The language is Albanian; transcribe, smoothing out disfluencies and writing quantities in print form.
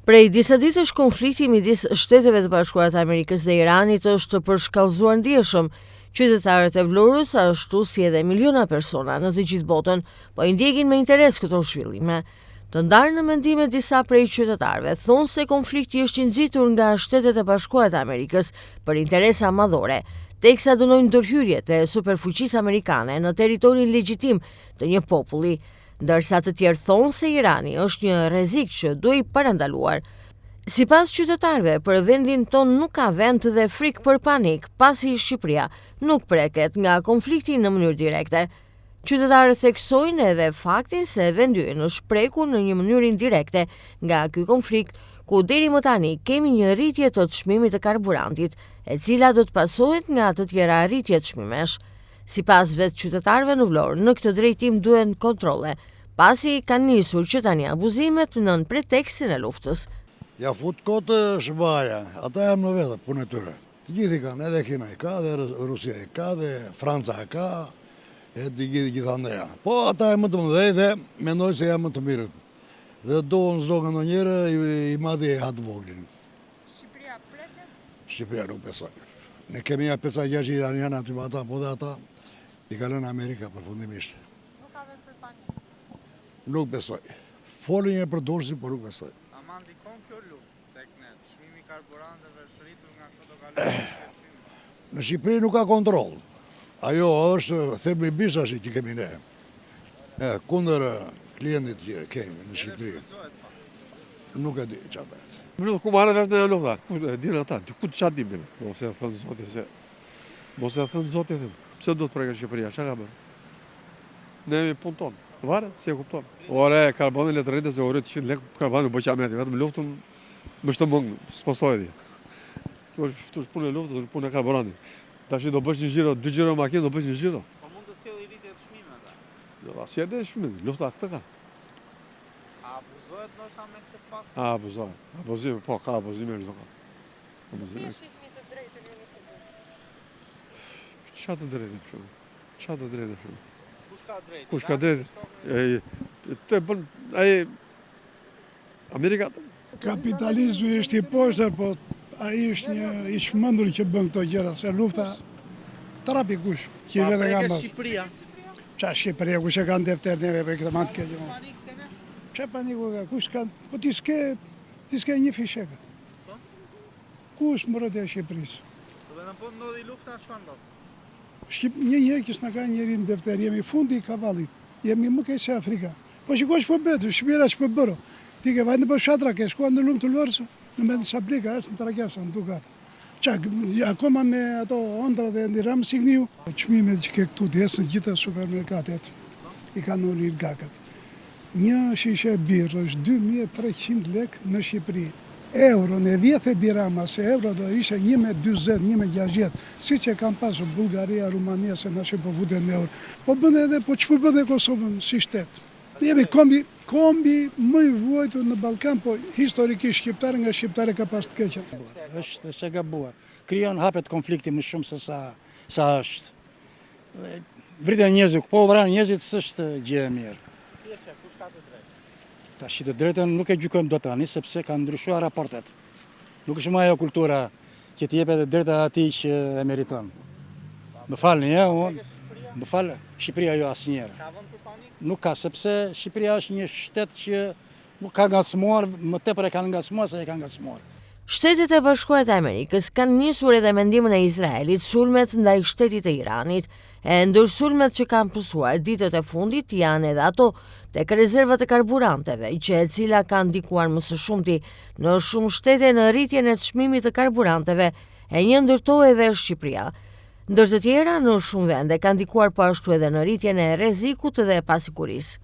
Prej disa ditësh konflikti midis Shteteve të Bashkuara të Amerikës dhe Iranit është përshkallëzuar ndjeshëm. Qytetarët e Vlorës, ashtu si edhe miliona persona në të gjithë botën, po i ndjekin me interes këto zhvillime. Të ndarë në mendime disa prej qytetarëve thonë se konflikti është i nxitur nga Shtetet e Bashkuara të Amerikës për interesa madhore, teksa dënojnë ndërhyrjet e superfuqisë amerikane në territorin legjitim të një populli, ndërsa të tjerë thonë se Irani është një rrezik që duhet parandaluar. Sipas qytetarëve, për vendin ton nuk ka vend dhe frikë për panik, pasi Shqipëria nuk preket nga konflikti në mënyrë direkte. Qytetarët theksojnë edhe faktin se vendi ynë është prekur në një mënyrë indirekte nga ky konflikt, ku deri më tani kemi një rritje të çmimit të karburantit, e cila do të pasohet nga të tjera rritje çmimesh. Sipas vetë qytetarëve në Vlorë, në këtë drejtim duhen kontrolle, pasi kanë nisur që tani abuzimet nën pretekstin e luftës. Ja fut kotë shbaja, ata jam në vetë punë e tyre. Të gjithi kanë, edhe Kina e ka, dhe Rusia e ka, dhe Franca e ka, e të gjithandeja. Po ata e më të mëdhej dhe mendoj se jam më të mirët. Dhe dohen zdo nga njëre i madhi e hatë voglin. Shqipëria preket? Shqipëria nuk besoj. Ne kemi ja 5-6 iranianë aty me ata, po dhe ata i kalën Amerika përfundimisht. Nuk ka vend për panik? Nuk besoj. Folin një për dorsin, por nuk besoj. A ma ndikon kjo luftë tek ne? Çmimi i karburanteve është rritur nga këto do kalojnë. Në Shqipëri nuk ka kontroll. Ajo është themi bisashi që kemi ne. Kundër klientit që kemi në Shqipëri. Nuk e di çfarë bëhet. Nuk ku marrë vetë në lufta. Ku e dinë ata? Ku çfarë dimë? Mos e thon zoti se. Mos e thon zoti them. Pse do të prekë Shqipëria? Çka ka bërë? Ne jemi punton. Varet, si e kupton. Ore, karboni le të rritë se orë 100 lekë karboni bëj qameti, vetëm luftën më shtë mungë, s'posoj di. Tu është punë e luftë, është punë e karburantit. Tash do bësh një xhiro, 2 xhiro makinë, do bësh një xhiro. Po mund të sjellë rritje të çmimeve. Jo, si edhe çmimi, lufta këtë ka. A abuzohet ndoshta me këtë fakt? A abuzohet. Abuzim, po ka abuzime çdo ka. Si e shihni të drejtën në këtë botë? Çfarë të drejtë shumë? Çfarë të drejtë shumë? Kush ka drejtë? Kush ka drejtë? Të bën ai Amerika. Kapitalizmi është i poshtër, po ai është një i çmendur që bën këto gjëra, se lufta trapi kush, që vetë nga mbas. Shqipëria. Qa Shqipëria, kush e kanë defter neve për këtë matë këtë gjë. Panik te ne? Qa paniku ka, kush kanë, po ti s'ke një fishekët. Po? Kush më rëtë e Shqipërisë? Do të po ndodhi lufta çfarë ndodh? Një jekës në ka njëri në defter, jemi fundi i kavallit, jemi më keq se Afrika. Po shikosh po betu, Shqipëria që po bërë. Ti ke vajtë në për shatra, ke shkuar në lumë të lërësë, në me të shaplika, esë në trakesa, në dukat. Qak, akoma me ato ondra dhe ndiramë signiu, çmimet që ke këtu të esë në gjitha supermerkatet, i ka në ullirë gakat. Një shishe birë është 2300 lek në Shqipëri. Euro në vjetë e dirama, se euro do ishe 1,20, 1,60, si që kam pasur Bulgaria, Rumania, se në që po vute në euro. Po bëndë edhe, po që po bëndë e Kosovën si shtetë. Jemi kombi më i vuajtur në Ballkan, po historikisht shqiptarë nga shqiptarë ka pas të keqen. Është e gabuar. Krijon hapet konflikti më shumë se sa është. Vritja njerëzit, po vranë njerëzit s'është gjë e mirë. Si e sheh, kush ka të drejtë? Tash të drejtën nuk e gjykojmë dot tani sepse kanë ndryshuar raportet. Nuk është më ajo kultura që të jepet drejta atij që e meriton. Më falni, më fal, Shqipëria jo asnjëherë. Ka vend për panik? Nuk ka, sepse Shqipëria është një shtet që nuk ka ngacmuar, më tepër e kanë ngacmuar se e kanë ngacmuar. Shtetet e Bashkuara të Amerikës kanë nisur edhe mendimin e Izraelit sulmet ndaj shtetit të Iranit, e ndër sulmet që kanë pësuar ditët e fundit janë edhe ato tek rezervat e karburanteve, që e cila kanë ndikuar më së shumti në shumë shtete në rritjen e çmimit të karburanteve, e një ndërtoi edhe Shqipëria. Ndër të tjera, në shumë vende kanë ndikuar po ashtu edhe në rritjen e rrezikut dhe pasikurisë.